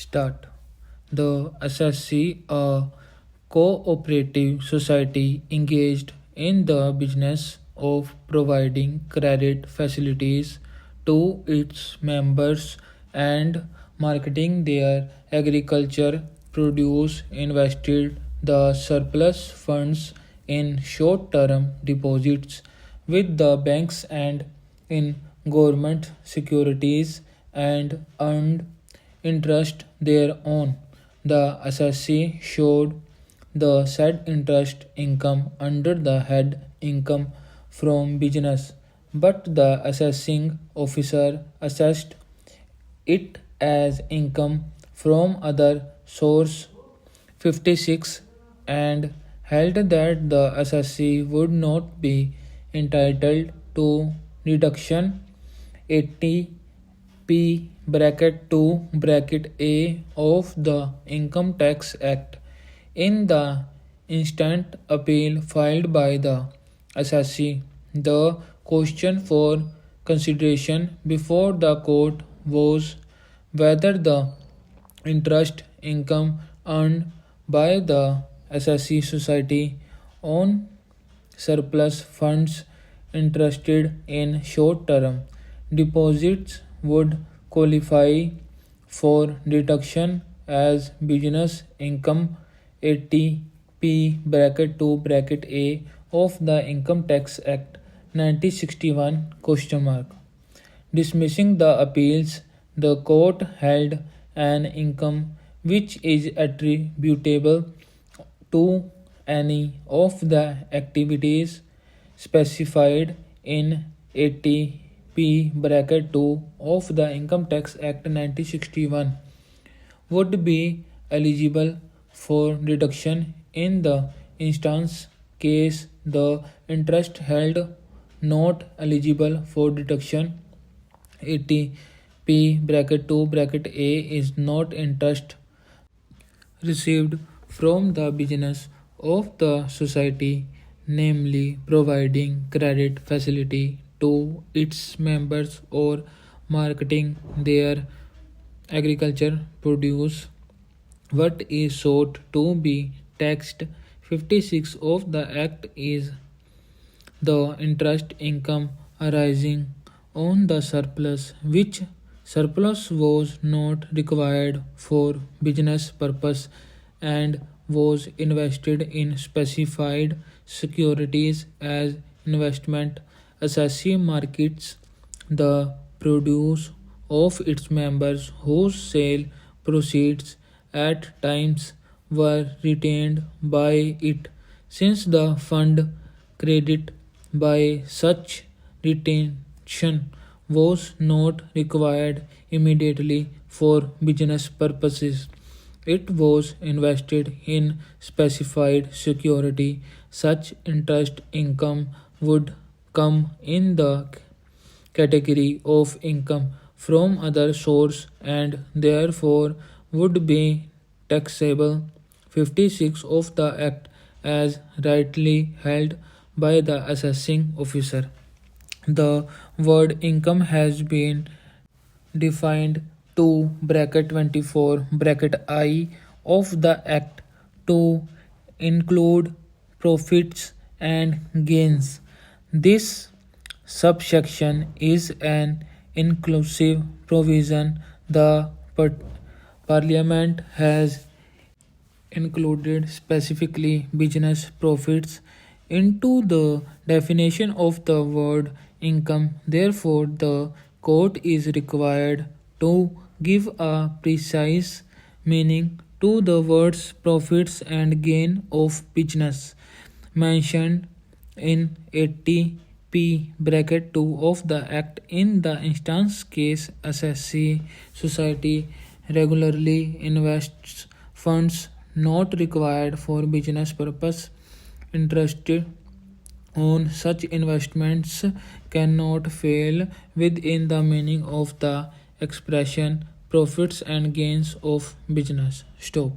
Start. The SSC, a cooperative society engaged in the business of providing credit facilities to its members and marketing their agriculture produce, invested the surplus funds in short term deposits with the banks and in government securities and earned interest thereon. The assessee showed the said interest income under the head income from business, but the assessing officer assessed it as income from other source 56 and held that the assessee would not be entitled to deduction 80 P bracket 2 bracket A of the Income Tax Act. In the instant appeal filed by the assessee, the question for consideration before the court was whether the interest income earned by the assessee society on surplus funds interested in short term deposits would qualify for deduction as business income 80 P bracket 2 bracket A of the Income Tax Act 1961 question mark. Dismissing the appeals, the court held an income which is attributable to any of the activities specified in 80 P bracket 2 of the Income Tax Act 1961 would be eligible for deduction in the instance case the interest held not eligible for deduction 80 P bracket 2 bracket A is not interest received from the business of the society, namely providing credit facility to its members or marketing their agriculture produce. What is sought to be taxed 56 of the Act is the interest income arising on the surplus, which surplus was not required for business purpose and was invested in specified securities as investment. Assessee markets the produce of its members whose sale proceeds at times were retained by it, since the fund credit by such retention was not required immediately for business purposes. It was invested in specified security. Such interest income would come in the category of income from other source and therefore would be taxable 56 of the Act as rightly held by the assessing officer. The word income has been defined to bracket 24 bracket I of the Act to include profits and gains. This subsection is an inclusive provision. The Parliament has included specifically business profits into the definition of the word income. Therefore, the court is required to give a precise meaning to the words profits and gain of business mentioned in 80 P bracket 2 of the Act. In the instance case, assessee society regularly invests funds not required for business purpose. Interested on such investments cannot fail within the meaning of the expression profits and gains of business. Stop.